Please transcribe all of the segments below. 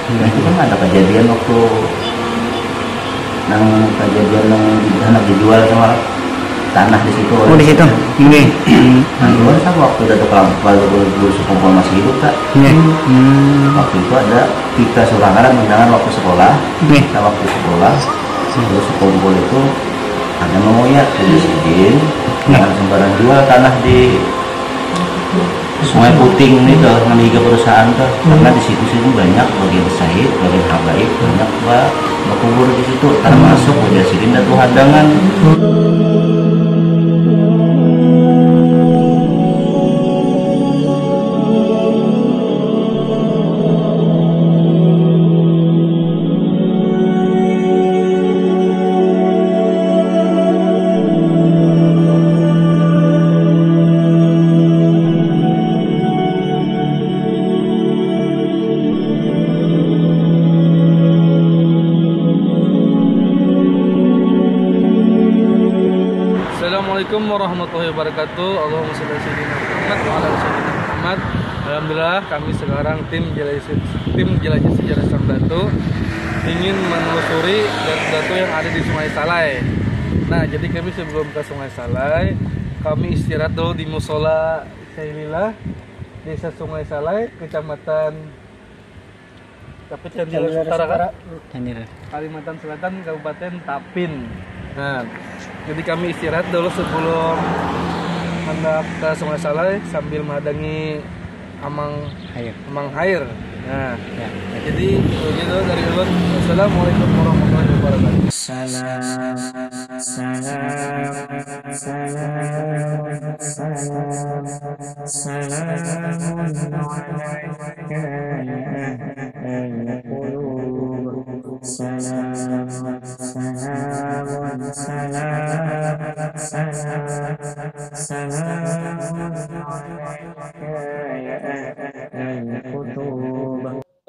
Nah, itu kan ada kejadian waktu kejadian di sana dijual sama tanah di situ. Oh di situ. Nggih. Nah, gimana sih waktu ada kalau dulu sekumpul masih hidup tak? Nggih. Waktu itu ada kita seorang undangan waktu sekolah. Kita waktu sekolah terus sekumpul itu ada mau ya izin jangan sembarang jual tanah di Sungai Puting ini ke tiga perusahaan tuh, karena di situ banyak bagian Said, bagian Habaib, banyak kubur di situ, termasuk Mujasirin dan Hadangan. Assalamualaikum warahmatullahi wabarakatuh. Allahumma shalli ala sayyidina Muhammad wa ala ali sayyidina Muhammad. Alhamdulillah kami sekarang tim jelajah sejarah Sang Datu ingin menelusuri datu-datu yang ada di Sungai Salai. Nah, jadi kami sebelum ke Sungai Salai, kami istirahat dulu di Musola Syailillah, Desa Sungai Salai, Kecamatan Kalimantan Selatan, Kabupaten Tapin. Nah, jadi kami istirahat dulu sebelum hendak ke Sungai Salai sambil menghadapi Amang Hair. Nah, jadi begitu dari ulun. Assalamualaikum warahmatullahi wabarakatuh.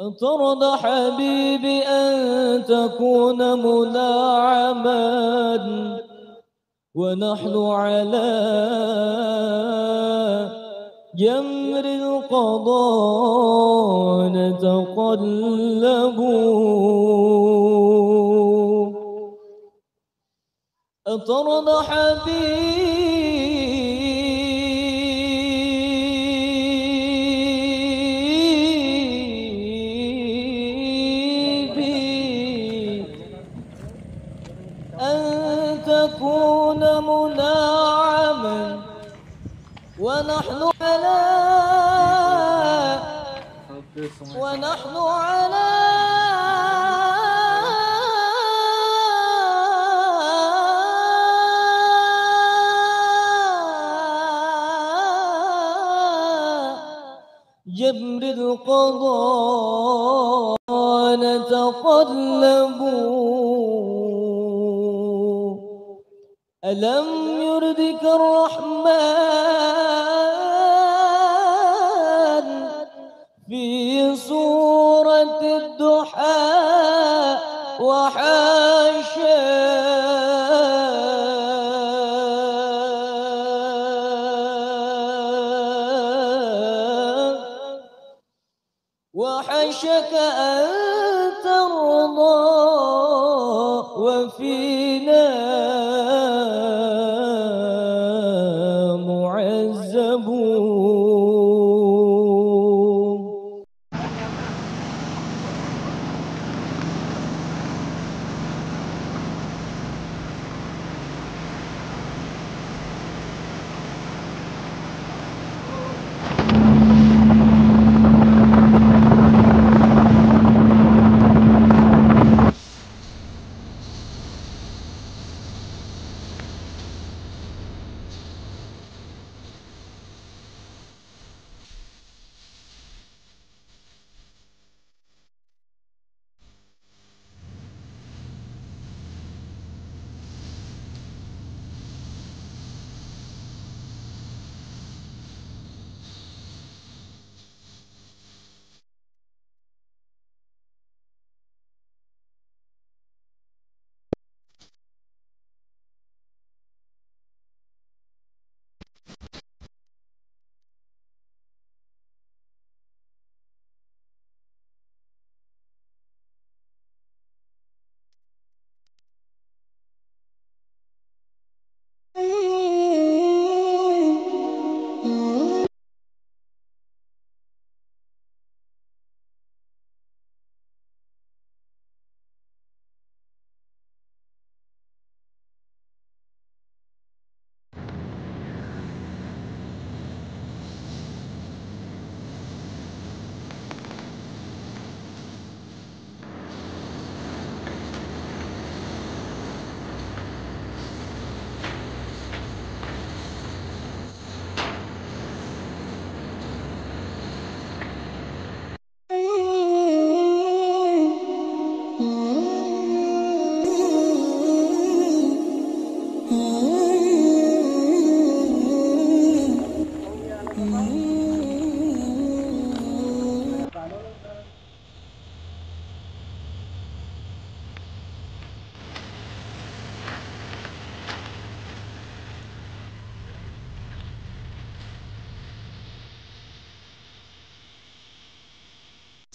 أترضى حبيبي أن تكون منعما ونحن على جمر القضاء نتقلب أترضى تكون منعما ونحن على جبر القضاء نتقلب ألم يردك الرحمن في سورة الضحى وحاشا وحشك أن ترضى وفينا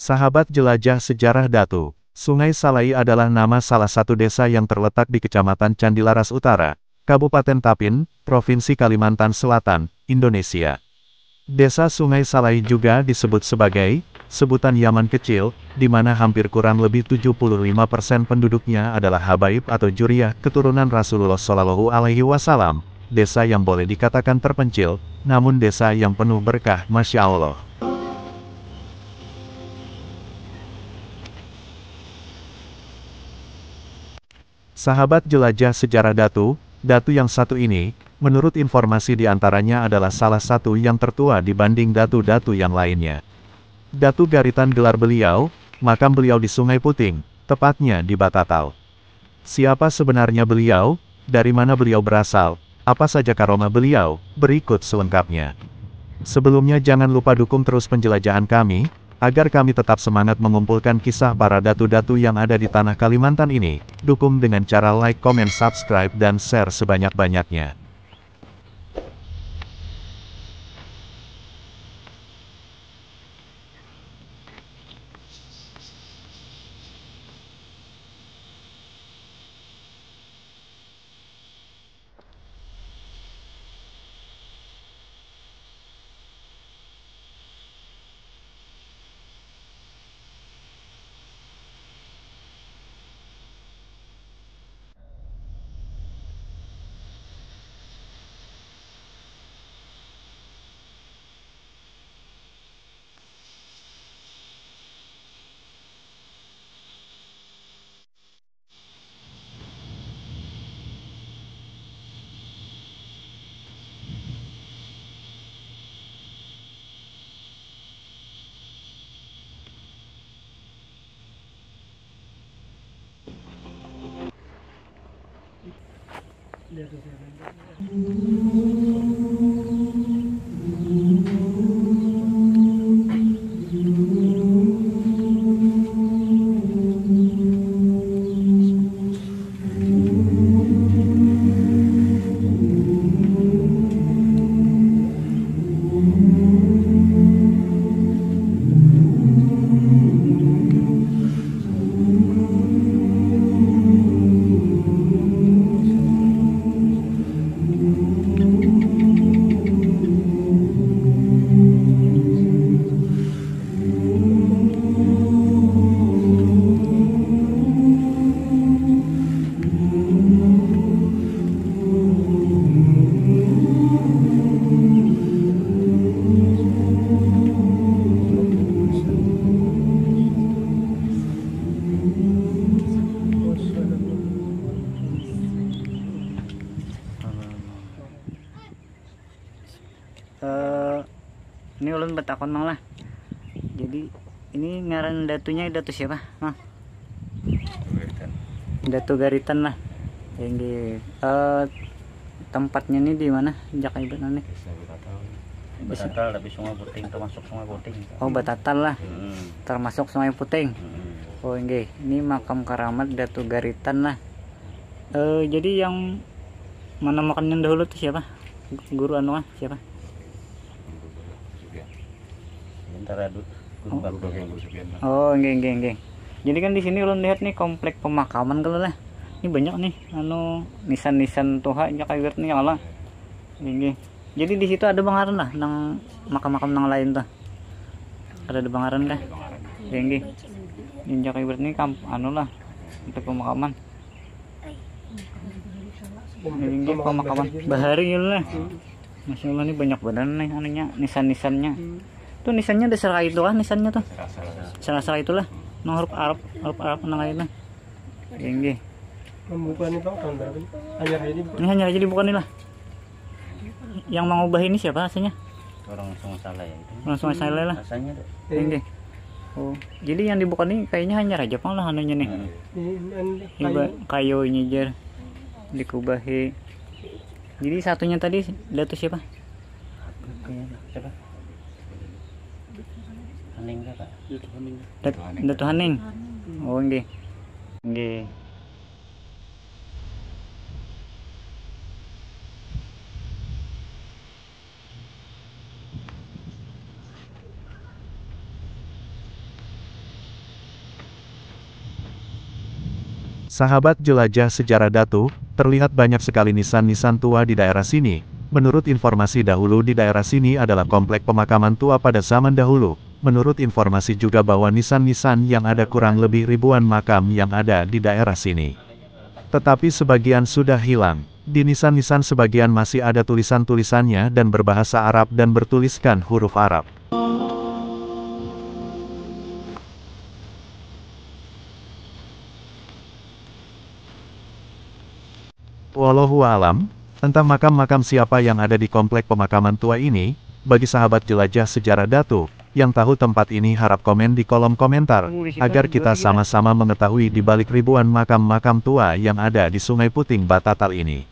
Sahabat jelajah sejarah Datu, Sungai Salai adalah nama salah satu desa yang terletak di Kecamatan Candilaras Utara, Kabupaten Tapin, Provinsi Kalimantan Selatan, Indonesia. Desa Sungai Salai juga disebut sebagai sebutan Yaman kecil, di mana hampir kurang lebih 75% penduduknya adalah habaib atau juriyah keturunan Rasulullah Shallallahu Alaihi Wasallam. Desa yang boleh dikatakan terpencil, namun desa yang penuh berkah, Masya Allah. Sahabat jelajah sejarah Datu, Datu yang satu ini, menurut informasi di antaranya adalah salah satu yang tertua dibanding datu-datu yang lainnya. Datu Garitan gelar beliau, makam beliau di Sungai Puting, tepatnya di Batatal. Siapa sebenarnya beliau, dari mana beliau berasal, apa saja karomah beliau, berikut selengkapnya. Sebelumnya jangan lupa dukung terus penjelajahan kami, agar kami tetap semangat mengumpulkan kisah para datu-datu yang ada di tanah Kalimantan ini. Dukung dengan cara like, comment, subscribe, dan share sebanyak-banyaknya. Ini ulun betakon mang lah. Jadi ini ngaran datunya datu siapa? Mang? Datu Garitan lah. Yang tempatnya ini di mana? Jakai nih. Batatal tapi Sungai Puting termasuk Sungai Puting. Oh, Batatal lah. Termasuk Sungai Puting. Oh, nggih. Ini makam keramat Datu Garitan lah. Jadi yang menamakannya dahulu tuh siapa? Guru anu siapa? Oh, nggih. Jadi kan di sini ulun lihat nih komplek pemakaman kalau lah. Ini banyak nih anu nisan-nisan tuha kayak nih Allah. Nggih. Jadi di situ ada bangaran lah nang makam-makam nang lain tuh. Ada bangaran dah. Nggih. Ninja kayak nih anu lah untuk pemakaman. Nggih, pemakaman bahari lah. Masya Allah, ini banyak badan nih anunya nisan-nisannya. Tuh nisannya ada serah itu kan nisannya tuh. Serah itulah. Nang huruf Arab nang lainnya. Nggih. Membuka nih Pak tahun berapa? Hanya aja dibuka nih lah. Yang mengubah ini siapa aslinya? Orang Sungai Salai itu. Orang Sungai Salai lah. Rasanya Nggih. Oh, jadi yang dibuka nih kayaknya hanya Raja Pang lah anunya nih. Kayu ini jar dikubahi. Jadi satunya tadi datu siapa? siapa? Haning Pak. Datu Haning. Oh, nggih. Nggih. Sahabat jelajah sejarah Datu, terlihat banyak sekali nisan-nisan tua di daerah sini. Menurut informasi dahulu di daerah sini adalah komplek pemakaman tua pada zaman dahulu. Menurut informasi juga bahwa nisan-nisan yang ada kurang lebih ribuan makam yang ada di daerah sini. Tetapi sebagian sudah hilang. Di nisan-nisan sebagian masih ada tulisan-tulisannya dan berbahasa Arab dan bertuliskan huruf Arab. Wallahu a'lam, entah makam-makam siapa yang ada di komplek pemakaman tua ini. Bagi sahabat jelajah sejarah Datu, yang tahu tempat ini harap komen di kolom komentar, agar kita sama-sama mengetahui di balik ribuan makam-makam tua yang ada di Sungai Puting Batatal ini.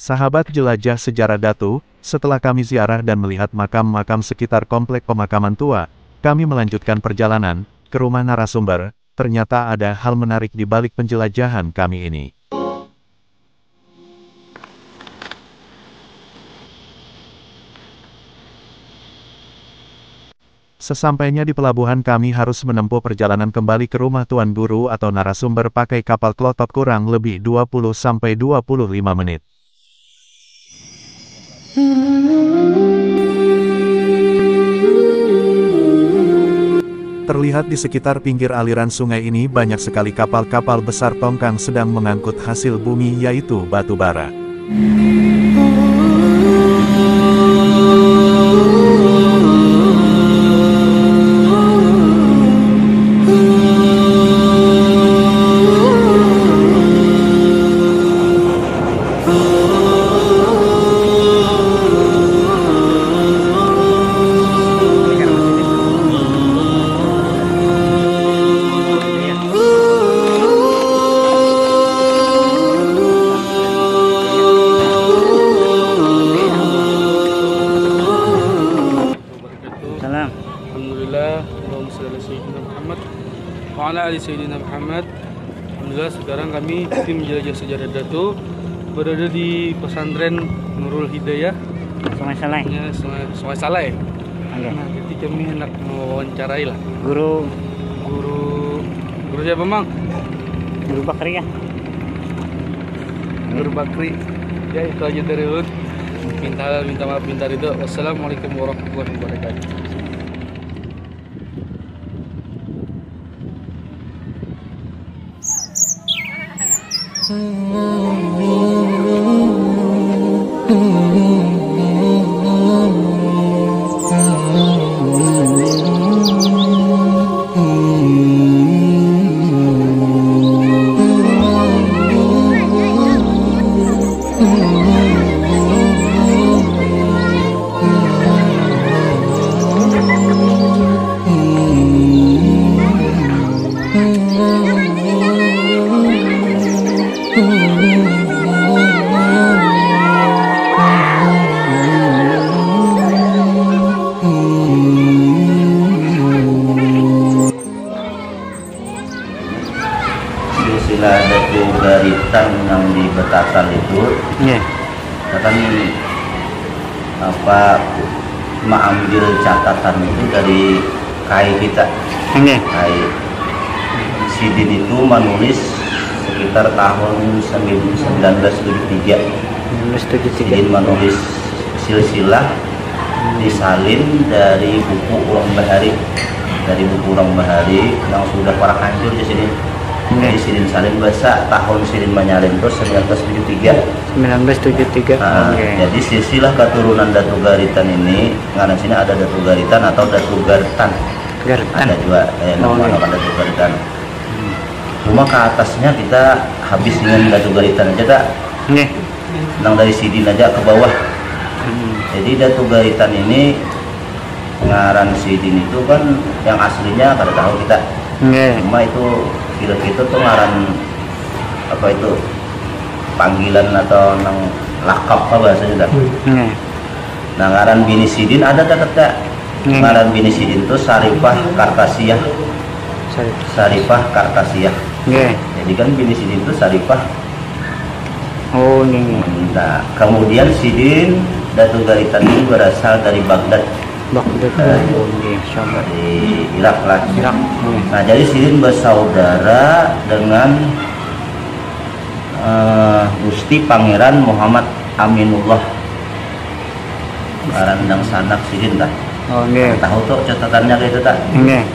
Sahabat jelajah sejarah Datu, setelah kami ziarah dan melihat makam-makam sekitar komplek pemakaman tua, kami melanjutkan perjalanan ke rumah narasumber. Ternyata ada hal menarik di balik penjelajahan kami ini. Sesampainya di pelabuhan kami harus menempuh perjalanan kembali ke rumah Tuan Guru atau narasumber pakai kapal klotok kurang lebih 20-25 menit. Terlihat di sekitar pinggir aliran sungai ini banyak sekali kapal-kapal besar tongkang sedang mengangkut hasil bumi yaitu batu bara. Sayyidina Muhammad. Alhamdulillah sekarang kami tim jelajah sejarah Datu berada di pesantren Nurul Hidayah Sungai Saleh. Ya, Sungai Saleh. Okay. Nah, jadi kami hendak mewawancarai lah Guru siapa Mang? Guru Bakri ya. Guru Bakri. Ya itu aja dari Lud. Minta maaf minta ridho. Wassalamualaikum warahmatullahi wabarakatuh. Silsilah Datu Garitan yang di Batatal itu, kami mengambil catatan itu dari KAI kita. KAI Sidin itu menulis sekitar tahun 1973. Sidin menulis silsilah disalin dari buku Ulang Bahari, yang sudah para hancur di sini. Jadi Sidin salin bahasa tahun Sidin menyalin terus 1973. Jadi silsilah keturunan Datu Garitan ini, karena sini ada Datu Garitan atau Datu Gartan. Ada juga nama Datu Garitan. Cuma ke atasnya kita habis dengan Datu Garitan aja tak. Nggih. Nang dari Sidin aja ke bawah. Jadi Datu Garitan ini ngaran Sidin itu kan yang aslinya kada tahu kita. Nggih. Cuma itu kita tuh ngaran apa itu panggilan atau nang lakap apa bahasanya tak. Nggih. Nah ngaran Bini Sidin ada tak? Ngaran Bini Sidin itu Sarifah Kartasiyah. Sarifah Kartasiyah. Nggih. Jadi kan Bini Sidin itu Sarifah. Oh, nggih. Nah, kemudian Sidin Datu Garitan ini berasal dari Baghdad, Baghdad. Oh, nggih, sama di Irak lah. Irak. Nggih. Nah, jadi Sidin bersaudara dengan Gusti Pangeran Muhammad Aminullah. Arandang sanak Sidin tak? Oh, nggih. Tahu tuh catatannya kayak itu tak? Nggih.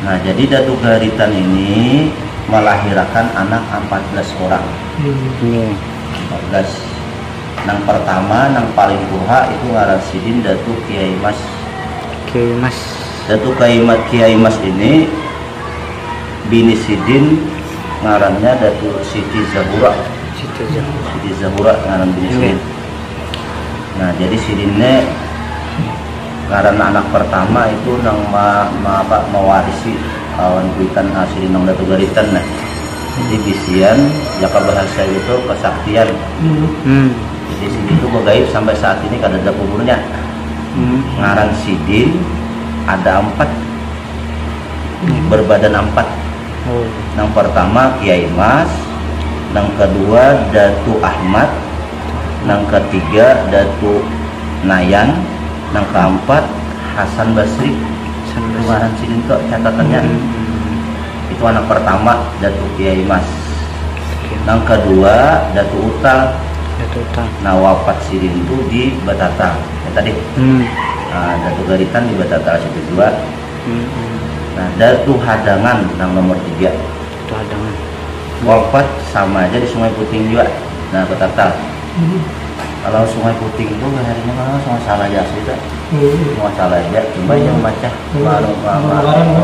Nah, jadi Datu Garitan ini melahirkan anak 14 orang. Nggih. 14. Nang pertama, nang paling tua itu ngaran Sidin Datu Kiai Mas. Oke, Mas. Datu Kiai Mas ini Bini Sidin ngarannya Datu Siti Zahura. Siti Zahura ngaran Bini Sidin. Nah, jadi Sidinnya ngaran anak pertama itu nang mewarisi kawan kuitan Sidin nang Datu Garitan. Nah, jadi bisian jaka bahasa itu kesaktian. Jadi Sidin itu begaib sampai saat ini kada ada kuburnya. Ngaran Sidin ada 4, berbadan 4. Oh. Yang pertama Kiai Mas, yang kedua Datu Ahmad, yang ketiga Datu Nayan, yang keempat Hasan Basri. Ngaran Sidin kok catatannya. Itu anak pertama Datu Kiai Mas. Yang kedua Datu Utal. Nah, wafat Sidin itu di Batata ya tadi. Nah, Datu Garitan di Batata situ juga. Nah, Datu Hadangan yang nomor 3. Datu Hadangan Wafat sama aja di Sungai Puting juga. Nah, Batata. Kalau Sungai Puting itu harinya kalau sama salah ya kita. Semua salah aja, cuma yang baca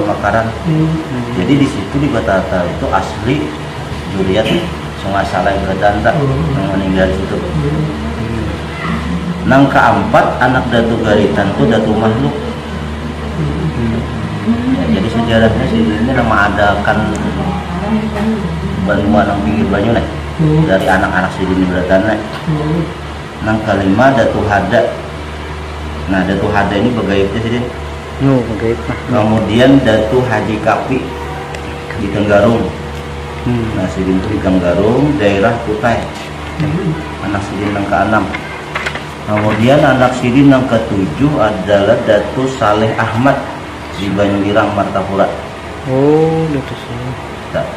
Makaran. Jadi di situ di Batata itu asli Juriat Sungai Salah Berdanta yang meninggal di situ. Nang keempat anak Datu Garitan itu Datu Makhluk. Ya, jadi sejarahnya sih ini nama adakan bantuan nang pinggir banyu nih dari anak-anak Sidin Berdanta. Nang kelima Datu Hada. Nah, Datu Hada ini begaibnya sih. begaib. Kemudian Datu Haji Kapi di Tenggarung. Nah, Sidin itu di Tenggarung, daerah Kutai. Anak Sidin yang ke-6. Kemudian anak Sidin yang ke-7 adalah Datu Saleh Ahmad di Banyuirang, Martapura. Oh, Datu Saleh. Nah,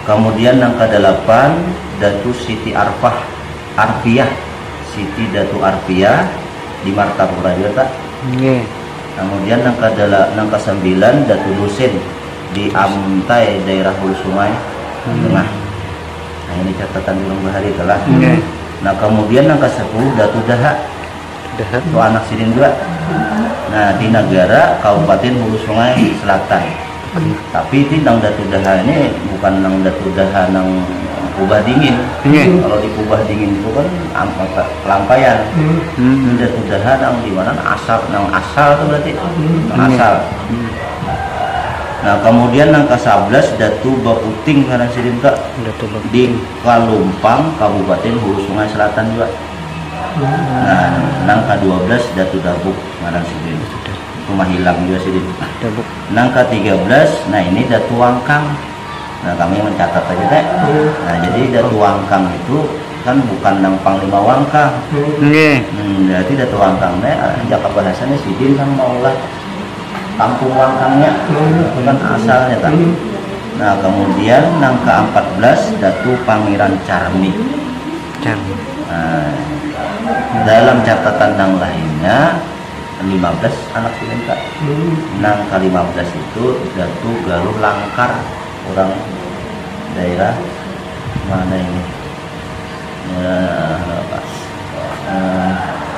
kemudian yang ke-8 Datu Siti Arfiah, Siti Datu Arfiah di Martapura juga tak. Nggih. Kemudian yang ke-9 Datu Husin di Amtai, daerah Hulu Sungai Tengah. Nah, ini catatan di Lembah Hari telah. Nah, kemudian yang ke-10 Datu Daha. Itu anak Sidin juga. Nah, di Nagara Kabupaten Hulu Sungai Selatan. Tapi itu nang Datu Daha ini bukan nang Datu Daha nang Kubah Dingin. Kalau di Kubah Dingin itu kan pelampaian. Ini Datu Daha nang di mana asal itu berarti nang asal. Nah, kemudian yang ke-11 Datu Baputing ngaran Sidin Kak di Kalumpang, Kabupaten Hulu Sungai Selatan juga. Nah, yang ke-12 Datu Dabuk ngaran Sidin. Rumah hilang juga Sidin. Dabuk. Yang ke-13, nah ini Datu Wangkang. Nah, kami mencatat aja teh. Nah, jadi Datu Wangkang itu kan bukan nang Panglima Wangkang. Nggih. Berarti Datu Wangkang teh jaka bahasanya Sidin kan maulah kampung Wangkangnya itu kan asalnya tak. Nah, kemudian yang ke-14 Datu Pangeran Carmi. Nah, dalam catatan yang lainnya 15 anak Sidin Kak. Nang ke-15 itu Datu Galuh Langkar, orang daerah mana ini?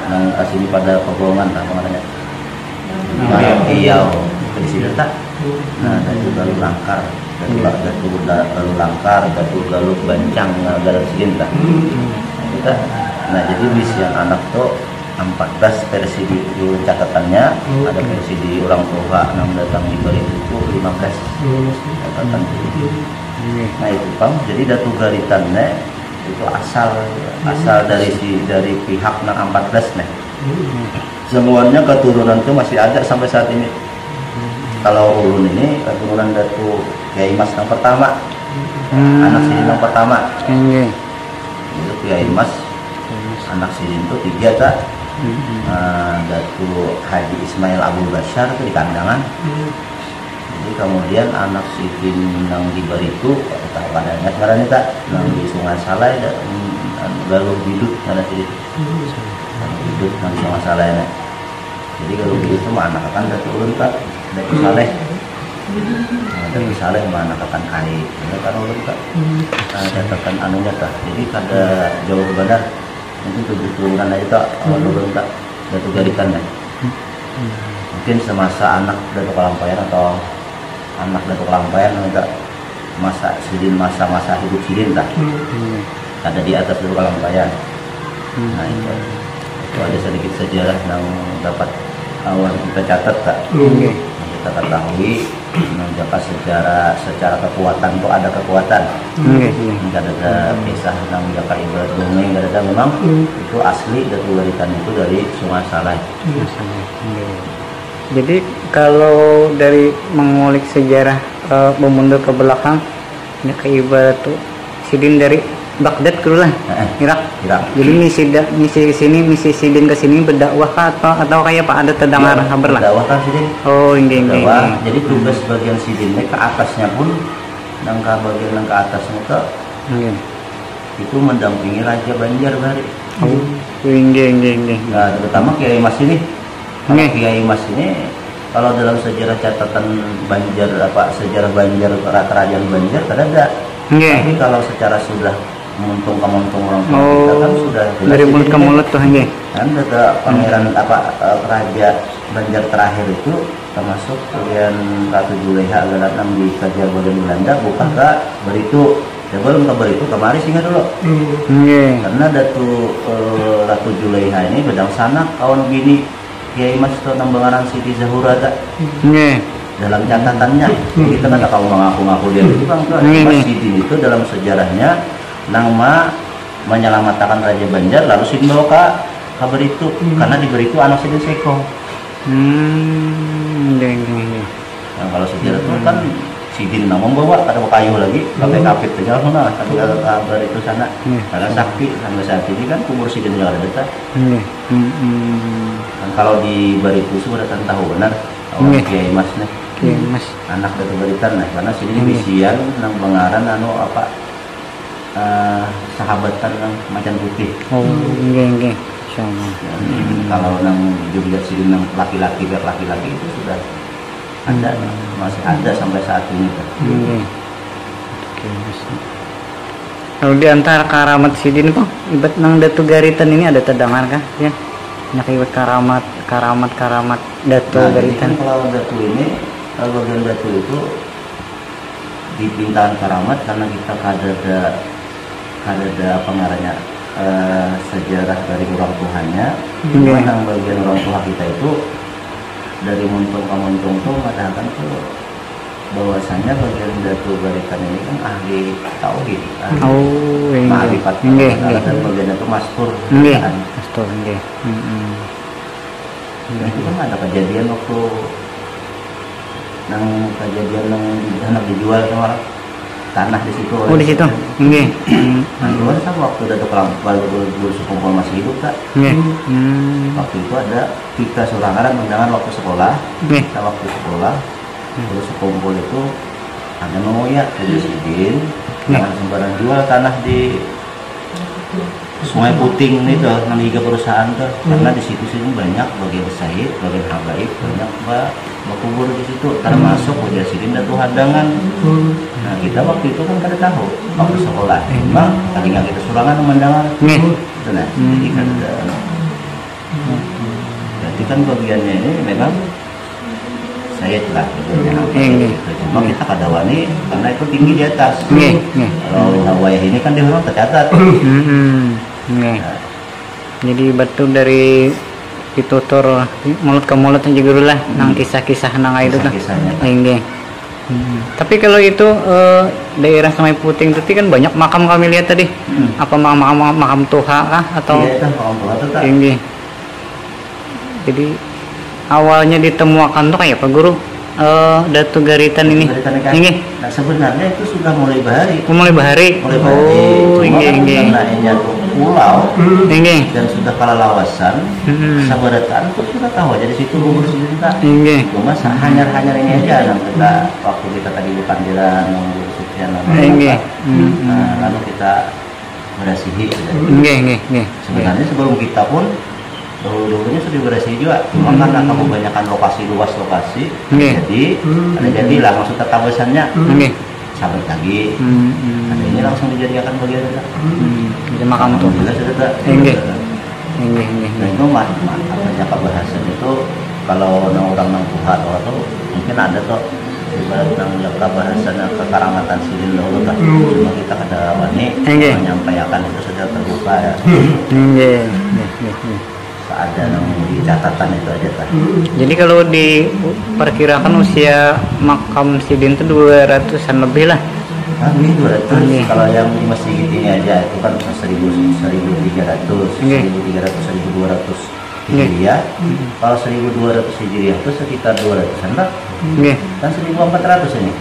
Nang kasih pada pegongan tak namanya. Riau di sini tak Nah, datu galuh langkar, galuh langkar, datu galuh bancang, galuh sidin tah. Nah, jadi misi yang anak tuh 14 versi di catatannya, ada versi di orang tua yang datang di balik itu 15 catatan. Nah itu Bang, jadi datu garitannya itu asal dari pihak nang 14 nih. Semuanya keturunan itu masih ada sampai saat ini. Kalau ulun ini keturunan datu Kiai Mas yang pertama, anak sidin yang pertama. Itu Kiai Mas, anak sidin itu 3 tak. Datu Haji Ismail Abu Bashar itu di Kandangan. Jadi kemudian anak sidin yang di Baritu, tahu keadaannya sekarang ini tak, yang di Sungai Salai dan Galuh Bidut anak sidin. Bidut yang di Sungai Salai ini. Jadi Galuh Bidut itu mah anak akan datu ulun tak, datu Saleh. Datu Saleh mah anak akan Ai, ini kan ulun tak. Catatan anunya tak. Jadi kada jauh benar. Mungkin tujuan aja tak, ulun tak datu garitan ya. Mungkin semasa anak datu kelampayan atau anak datu kelampayan enggak masa sidin, masa hidup sidin tak. Ada di atas datu kelampayan. Nah itu ada sedikit sejarah yang dapat awal kita catat tak. Kita ketahui menjaga secara kekuatan itu ada kekuatan. Tidak ada kisah tentang menjaga ibarat dongeng, tidak ada, memang itu asli datu garitan itu dari Sungai Salai. Jadi kalau dari mengulik sejarah memundur ke belakang, ya ke ibarat tuh sidin dari Baghdad ke lah, Irak. Jadi misi sidin ke sini berdakwah atau kayak Pak ada terdengar kabar lah. Berdakwah kan sidin. Oh, ini. Jadi tugas bagian sidinnya ke atasnya pun, dan ke bagian yang ke atasnya itu mendampingi Raja Banjar Bari. Oh, ini. Nah, terutama Kiai Mas ini. Kiai Mas ini kalau dalam sejarah catatan Banjar sejarah Banjar kerajaan Banjar ada. Tapi kalau secara sudah muntung orang tua kita kan sudah dari mulut ke mulut tuh kan ada pangeran raja Banjar terakhir itu termasuk kalian Ratu Juleha Galatang di Kajar Badan Belanda bukan ke Baritu. Sebelum ke Baritu kemari singa dulu. Karena Ratu Juleha ini bedang sanak kawan bini Kiai Mas itu nambangan Siti Zahura tak. Dalam catatannya kita kan kalau mengaku-ngaku dia itu kan Mas Sidin itu dalam sejarahnya nama menyelamatkan Raja Banjar lalu Sidin bawa ke Baritu karena di Baritu anak Sidin Seko. Nah, kalau sejarah itu kan Sidin nang membawa ada kayu lagi pakai kapit tinggal sana tapi kalau ke Baritu sana karena sakti sampai saat ini kan kubur Sidin yang ada dekat. Dan kalau di Baritu sudah tahu benar orang Kiai Mas nih. Mas. Anak datu garitan nah karena sini bisian nang pengaran sahabatan nang macan putih. Oh, nggih. Sama. Kalau nang juga sini nang laki-laki itu sudah ada masih ada sampai saat ini. Kalau di antara karamat sidin kok ibat nang datu garitan ini ada terdengar kah ya? Nyakibat karamat datu garitan. Kalau datu ini kalau bagian datu itu dipintahan karamat karena kita kada apa ngarannya sejarah dari orang tuanya. Yang bagian orang tua kita itu dari muntung ke muntung tuh mengatakan tuh bahwasanya bagian datu garitan ini kan ahli tauhid, ma'rifat dan bagian itu mastur. Mastur nggih. Itu kan ada kejadian waktu yang dijual sama orang tanah di situ. Oh di situ, nggih. Nah itu kan waktu datu kelampal bersukumpul masih hidup tak. Waktu itu ada kita sorangan mendengar waktu sekolah. Kita waktu sekolah terus sekumpul itu ada mengoyak dari sidin jangan sembarang jual tanah di Sungai Puting itu nang tiga perusahaan tuh karena di situ sini banyak bagian syahid, bagian habaib, banyak berkubur di situ termasuk wajah sidin dan hadangan. Nah kita waktu itu kan kada tahu waktu sekolah memang tadi nggak kita surangan mendengar itu nah jadi kan jadi kan bagiannya ini memang saya lah Nggih. cuma kita kada wani karena itu tinggi di atas. Nggih, nggih. Kalau wayah ini kan dia memang tercatat. Nggih. Jadi batu dari ditutur mulut ke mulut aja guru lah nang kisah-kisah nang itu tuh. Kisah-kisahnya. Nggih. Tapi kalau itu daerah Sungai Puting itu kan banyak makam kami lihat tadi. Apa makam Tuha kah atau Iya, itu makam Tuha itu tak. Nggih. Jadi awalnya ditemukan tuh kayak Pak Guru Datu Garitan ini. Nggih. Nah, sebenarnya itu sudah mulai bahari. Mulai bahari. Mulai bahari. Oh, Cuma kan nggih. karena ini pulau Nggih. dan sudah kalah lawasan, sabarataan itu sudah tahu aja di situ umur kita. Nggih. Cuma hanyar-hanyar ini aja yang kita waktu kita tadi di panggilan Sufian Nggih. lalu kita berasihi. Nggih. Sebenarnya sebelum kita pun dulu-dulunya sudah berasihi juga, cuma karena kebanyakan lokasi luas lokasi, jadi ada jadilah maksud tatabasannya. Nggih. Sahabat lagi, ada ini langsung dijadikan bagian kita. Jadi makam tuh. Alhamdulillah sudah tak. Nggih. Nah itu makanya kebahasan itu kalau orang nang Tuhan atau mungkin ada tuh ibarat nang kebahasan kekaramatan silin dahulu tak. Cuma kita kada wani menyampaikan itu sudah terbuka ya. Nggih. Ada nang di catatan itu aja tak. Jadi kalau diperkirakan usia makam Sidin itu 200-an lebih lah. Ini 200. Kalau yang di masjid ini aja itu kan 1300, 1200 Hijriah. Kalau 1200 Hijriah itu sekitar 200-an lah. Kan 1400 ini.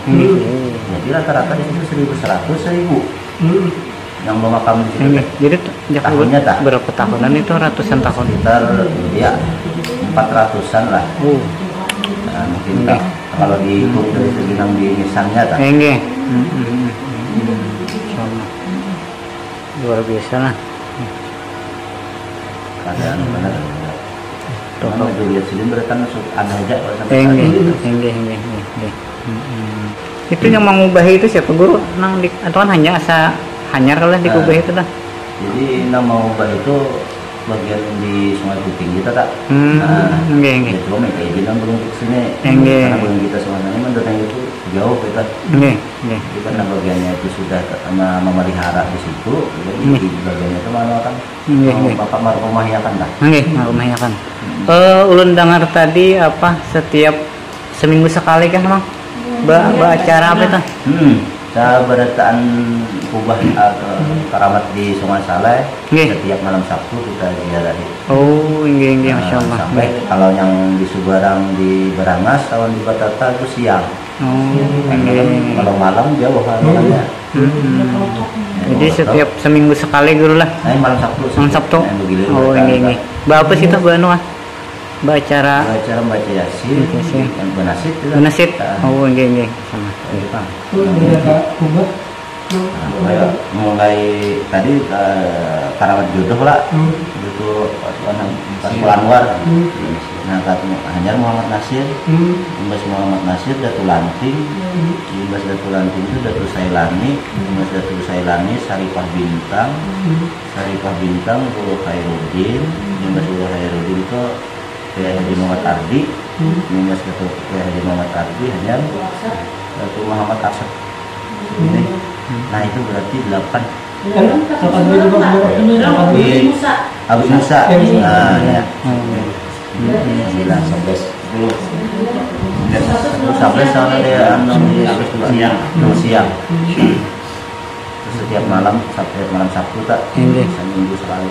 Jadi rata-rata di situ 1100, 1000. Yang memakam di situ. Jadi tahunnya tak? Berapa tahunan itu ratusan tahun? Sekitar ya 400-an lah. Nah, mungkin tak. Kalau dihitung dari segi nang di nisannya tak? Nggih. Luar biasa lah. Keadaan benar. Kalau dilihat sini berarti kan ada aja kalau sampai Nggih. Itu yang mengubah itu siapa Guru? Nang atau kan hanyar kalau dikubah itu dah. Jadi nama ubah itu bagian di Sungai Puting kita tak. Nggih. Cuma kayak gini belum ke sini. Nggih. Karena belum kita semuanya mendatang itu jauh kita. Nggih. Jadi karena bagiannya itu sudah memelihara di situ. Jadi bagiannya itu mana kan? Bapak marhumah ya kan tak? Nggih, marhumah ya kan. Ulun dengar tadi apa setiap seminggu sekali kan Bang? Acara apa itu? Saya berataan kubah keramat di Sungai Saleh setiap malam Sabtu kita ziarahi. Oh, nggih, Masya Allah. Sampai kalau yang di Subarang di Berangas, tahun di Batata itu siang. Kalau malam jauh halangannya. Jadi setiap seminggu sekali Guru lah. Malam Sabtu. Malam Sabtu. Oh, nggih. Bapak sih tuh acara baca Yasin, benasid. Benasid. Oh, nggih. Sama. Mulai tadi karamat jodoh lah, itu Anwar. Nah, hanya Muhammad Nasir, Imbas Muhammad Nasir, Datu Lanting, Imbas Datu Lanting itu Datu Sailani, Imbas Datu Sailani, Sarifah Bintang, Guru Khairuddin, Imbas Guru Khairuddin itu Kiai Haji Muhammad Ardi, Imbas Datu Kiai Haji Muhammad Ardi, hanya Datu Muhammad Asad. Ini, nah itu berarti 8. Abu Musa. Nah, ya. 9, 11, 10. 11 tahun ada siang. Setiap malam Sabtu tak seminggu sekali.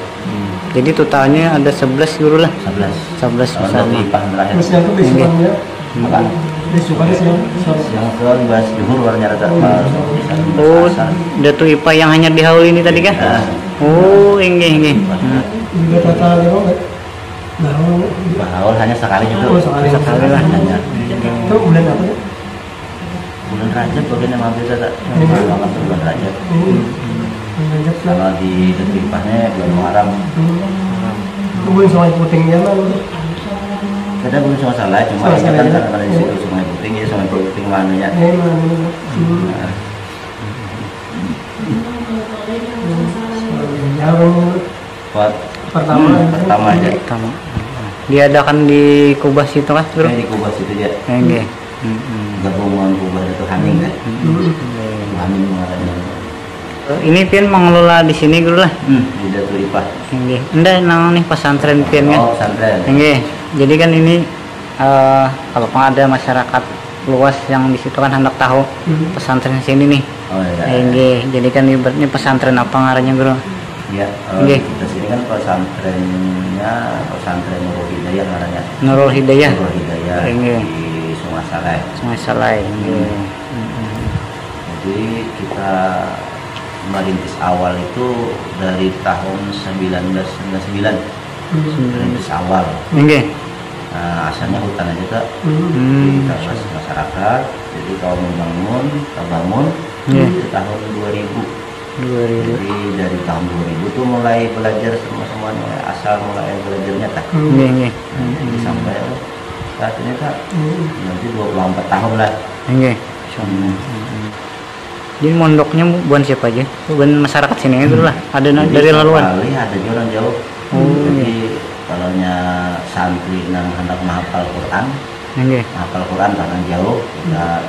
Jadi totalnya ada 11 Guru lah. 11 bersama. Yang ke bahas juhur warnanya rata. Oh, Datu Ipa yang hanya di haul ini tadi kan? Oh, nggih. Haul hanya sekali juga. Sekali lah. Itu bulan apa? Bulan Rajab bagian yang hampir tak. Bulan Rajab. Kalau di Datu Ipanya bulan Muharram. Bulan Sungai Putingnya mana? Kita belum salah, cuma ini kan karena di situ Sungai Puting ya, Sungai Puting mananya. Pertama aja. Diadakan di Kubas itu kan, Bro? Di Kubas itu ya. Nggih. gabungan kubah itu Haning kan. Haning mengalami. Ini pian mengelola di sini guru lah. Di Datu Ipah. Nggih. Enda nang nih pesantren pian kan. Oh, pesantren. Nggih. Jadi kan ini kalau ada masyarakat luas yang di situ kan hendak tahu pesantren sini nih. Oh iya. Nggih. Jadi kan ini pesantren apa ngarannya guru? Iya, kita sini kan pesantrennya pesantren Nurul Hidayah namanya. Nurul Hidayah. Nurul Hidayah Nggih. di Sungai Saleh. Sungai Saleh. Nggih. Jadi kita merintis awal itu dari tahun 1999. Merintis awal. Nggih. Nah, asalnya hutan aja Kak. Kita masyarakat. Jadi kalau membangun, kita bangun di tahun 2000. Jadi dari tahun 2000 tuh mulai belajar semuanya asal mulai belajarnya tak. Jadi sampai saat ini Kak nanti 24 tahun lah. Jadi mondoknya bukan siapa aja? Bukan masyarakat sini itu lah. Ada dari laluan. Ada orang jauh. Jadi kalau santri yang hendak menghafal Quran, menghafal Quran karena jauh kita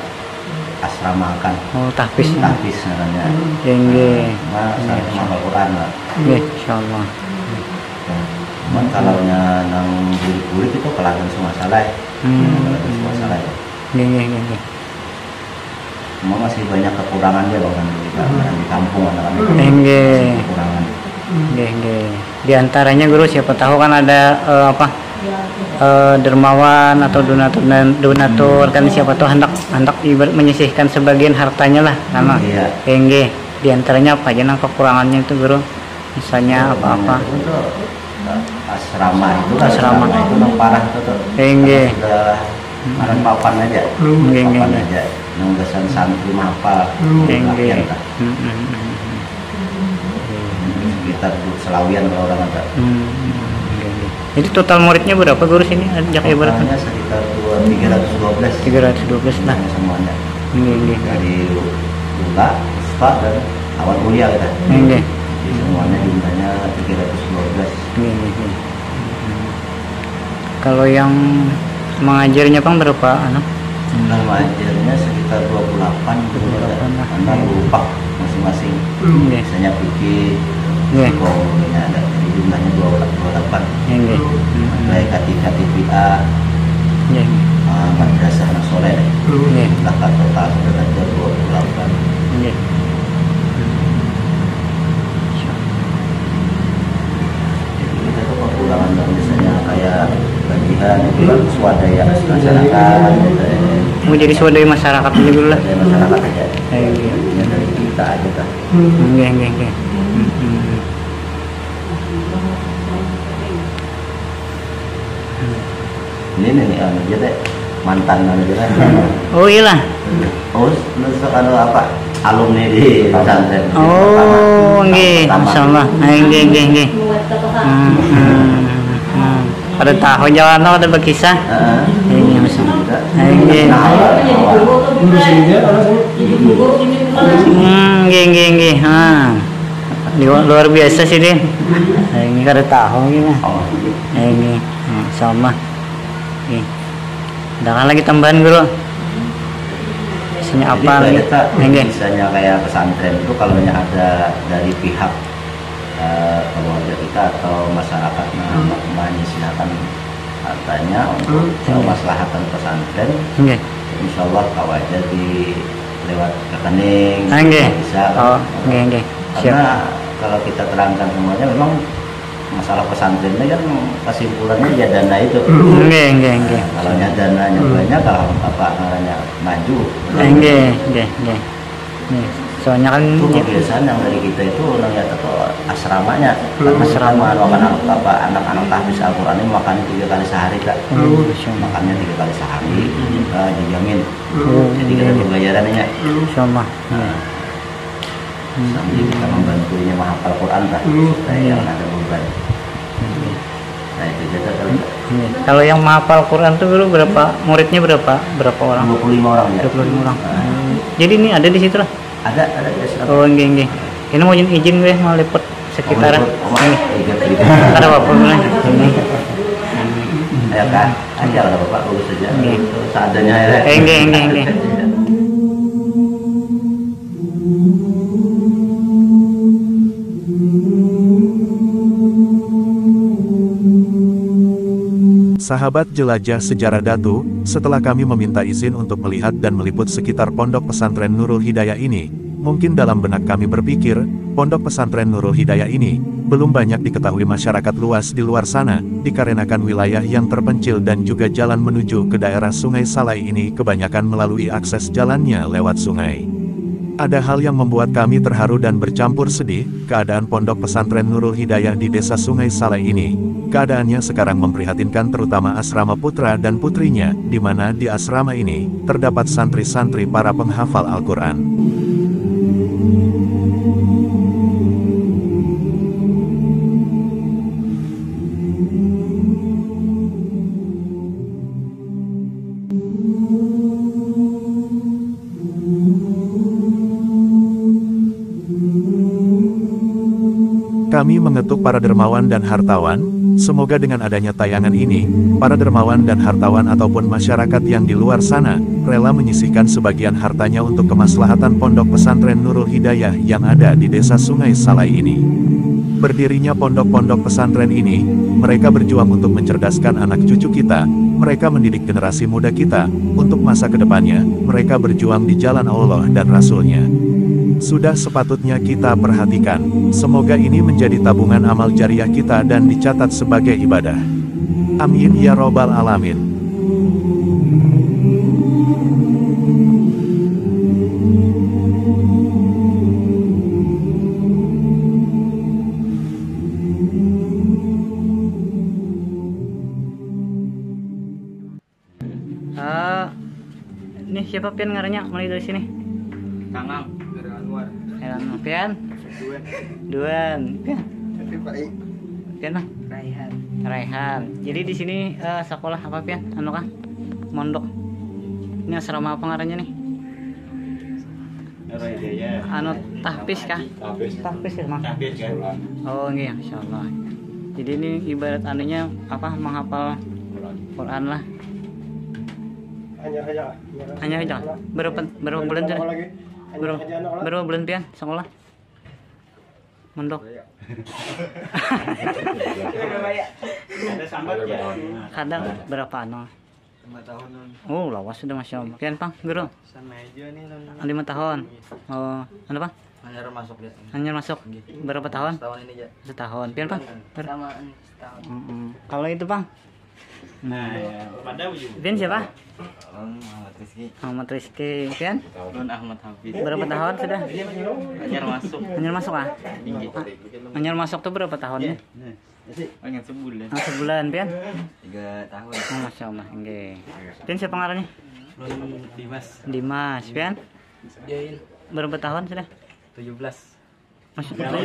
asramakan. Oh, tahfiz namanya. Nggih. Santri menghafal Quran lah. Nggih, insyaallah. Cuman kalau nang burik itu kelahiran Sungai Saleh. Kelahiran Sungai Saleh. Nggih. Cuma masih banyak kekurangan dia bahkan di kampung anak-anak. Nggih. Kekurangan. Nggih. Di antaranya guru siapa tahu kan ada dermawan atau donatur kan siapa tahu hendak ibarat menyisihkan sebagian hartanya lah karena nggih. Di antaranya apa aja nang kekurangannya itu guru? Misalnya apa-apa? Asrama itu nang parah itu tuh. Nggih. Sudah papan aja. Papan aja. Nunggasan santri mapal. Nggih. Sekitar selawian kalau orang ada. Jadi total muridnya berapa guru sini? Ajak ibarat sekitar 312 lah semuanya. Nggih. Dari Lula, Spa dan awal kuliah kita. Nggih. Jadi semuanya jumlahnya 312. Nggih. Kalau yang mengajarnya Bang berapa anak? Jumlah mengajarnya sekitar 28 karena lupa masing-masing. Biasanya pikir psikologinya ada, jadi jumlahnya 28. Baik KTPA, madrasah anak soleh, total sudah ada 28. Jadi kita tuh kekurangan biasanya kayak bagian swadaya masyarakat. Mau jadi swadaya masyarakat aja dulu lah. Masyarakat aja. Ya dari kita aja kan. Nggih. Ini nih aja deh mantan aja kan. Oh iyalah. Oh, nusuk apa? Alumni di pesantren. Oh, nggih, masyaallah. Nggih. Ada tahu jalan ada berkisah. Ini masyaallah. Nggih. Luar biasa sih dia. Ini kada tahu gini. Ini sama. Ada lagi tambahan guru? Biasanya apa? Misalnya kayak pesantren itu kalau ada dari pihak keluarga kita atau masyarakat menyisihkan hartanya untuk kemaslahatan pesantren, insya Allah kalau aja di lewat rekening bisa. Nggih. Karena kalau kita terangkan semuanya memang masalah pesantrennya kan kesimpulannya ya dana itu. Nggih. Kalau dananya banyak, kalau apa namanya maju. Nggih. Soalnya kan itu kebiasaan yang dari kita itu namanya atau asramanya. Asrama anak-anak tahfiz Al-Qur'an ini makan 3 kali sehari Kak. Makannya 3 kali sehari, dijamin. Jadi kita pembayarannya. Insyaallah. Sambil kita membantunya menghafal Quran Kak, supaya jangan ada beban. Nah itu juga kali. Kalau yang menghafal Quran itu dulu berapa muridnya berapa orang? 25 orang ya. 25 orang. Jadi ini ada di situ lah. Ada ya. Oh nggih. Ini mau izin gue mau liput sekitaran. Ini. Ada apa-apa ini. Ya Kak. aja lah Bapak, urus saja. Nggih. Seadanya ya. Nggih. Sahabat jelajah sejarah Datu, setelah kami meminta izin untuk melihat dan meliput sekitar pondok pesantren Nurul Hidayah ini, mungkin dalam benak kami berpikir, pondok pesantren Nurul Hidayah ini belum banyak diketahui masyarakat luas di luar sana, dikarenakan wilayah yang terpencil dan juga jalan menuju ke daerah Sungai Salai ini kebanyakan melalui akses jalannya lewat sungai. Ada hal yang membuat kami terharu dan bercampur sedih, keadaan pondok pesantren Nurul Hidayah di desa Sungai Salai ini. Keadaannya sekarang memprihatinkan terutama asrama putra dan putrinya, di mana di asrama ini terdapat santri-santri para penghafal Al-Quran. Kami mengetuk para dermawan dan hartawan, semoga dengan adanya tayangan ini, para dermawan dan hartawan ataupun masyarakat yang di luar sana, rela menyisihkan sebagian hartanya untuk kemaslahatan pondok pesantren Nurul Hidayah yang ada di desa Sungai Salai ini. Berdirinya pondok-pondok pesantren ini, mereka berjuang untuk mencerdaskan anak cucu kita, mereka mendidik generasi muda kita, untuk masa kedepannya, mereka berjuang di jalan Allah dan Rasul-Nya. Sudah sepatutnya kita perhatikan, semoga ini menjadi tabungan amal jariah kita dan dicatat sebagai ibadah. Amin ya robbal alamin. Ini siapa pian ngarannya mulai dari sini? Kangang Anwar. Pian? Duan. Pian mah? Raihan. Jadi di sini sekolah apa pian? Anu kah? Mondok. Ini asrama apa ngarannya nih? Anu tahfiz kah? Tahfiz ya, Mang? Tahfiz kan. Oh, iya, insyaallah. Jadi ini ibarat anunya apa? Menghafal Quran lah. Hanya aja. Berapa bulan sudah? Berapa bulan pian sekolah? Mondok. Kadang berapa anu? 5 tahunan. Oh, lawas sudah Masya Allah. Pian Pang, guru? Sama aja nih. 5 tahun. Oh, anu Pang? Hanya masuk ya. Hanya masuk. Berapa tahun? Tahun ini aja. Setahun. Pian Pang? Sama setahun. Kalau itu Pang? Nah, ya. Pian siapa? Muhammad Rizky. Muhammad Rizky. Pian? Nun Ahmad Hafiz. Berapa tahun sudah? Hanya masuk. Hanya masuk ah? Hanya masuk tuh berapa tahunnya? Hanya sebulan. Sebulan Pian? 3 tahun. Oh, Masya Allah. Nggih. Pian siapa ngarannya? Nun Dimas. Dimas. Pian? Jain. Berapa tahun sudah? 17. Masya Allah.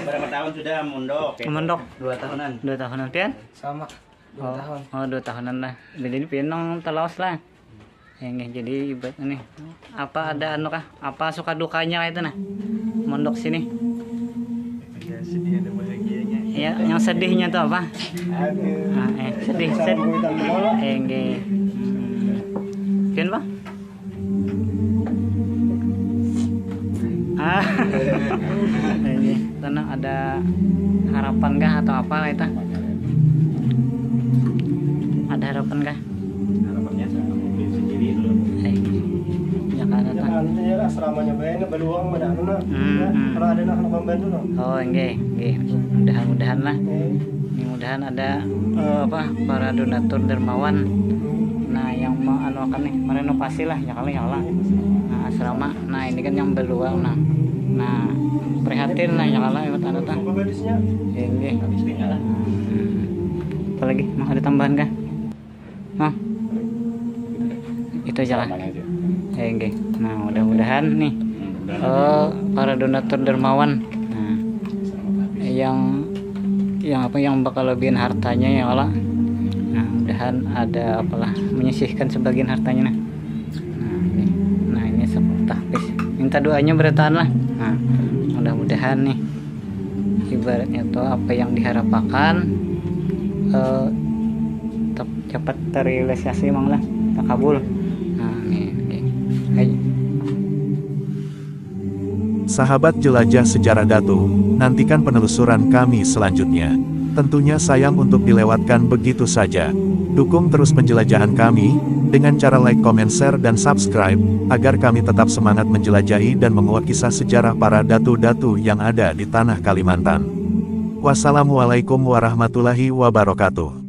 Berapa tahun sudah mondok? Mondok 2 tahunan. 2 tahunan Pian? Sama. 2 tahun. Oh, 2 tahunan lah. Jadi Pian nang telaos lah. Nggih, jadi ibarat ini. Apa ada anu kah? Apa suka dukanya itu nah? Mondok sini. Ya sedih ada bahagianya. Ya, yang sedihnya tuh apa? Sedih. Nggih. Pian Pak? Ini tenang, ada harapan kah atau apa itu? Ada harapan kah? Harapannya saya mobil sendiri dulu. Ya kan Ya kan itu ya asramanya bae beluang mana anu na. Kalau ada nak membantu no. Oh, nggih. Mudah-mudahan lah. Mudah-mudahan ada apa para donatur dermawan. Nah, yang mau anu akan nih merenovasi lah ya kali ya Allah. Nah, asrama. Nah, ini kan yang beluang nah. Nah, prihatin lah ya Allah lewat anu tah. Pembedisnya. Nggih. Apalagi mau ada tambahan kah? Nah. Itu aja lah. Nggih. Nah, mudah-mudahan nih para donatur dermawan yang bakal lebihin hartanya ya Allah. Nah, mudahan ada apalah menyisihkan sebagian hartanya nah. Nah, ini tahfiz. Minta doanya bertahan lah. Nah, mudah-mudahan nih ibaratnya tuh apa yang diharapkan cepat terrealisasi mang lah, takabul. Nah, nih. Hai. Sahabat jelajah sejarah Datu, nantikan penelusuran kami selanjutnya. Tentunya sayang untuk dilewatkan begitu saja. Dukung terus penjelajahan kami, dengan cara like, comment, share, dan subscribe, agar kami tetap semangat menjelajahi dan menguak kisah sejarah para datu-datu yang ada di tanah Kalimantan. Wassalamualaikum warahmatullahi wabarakatuh.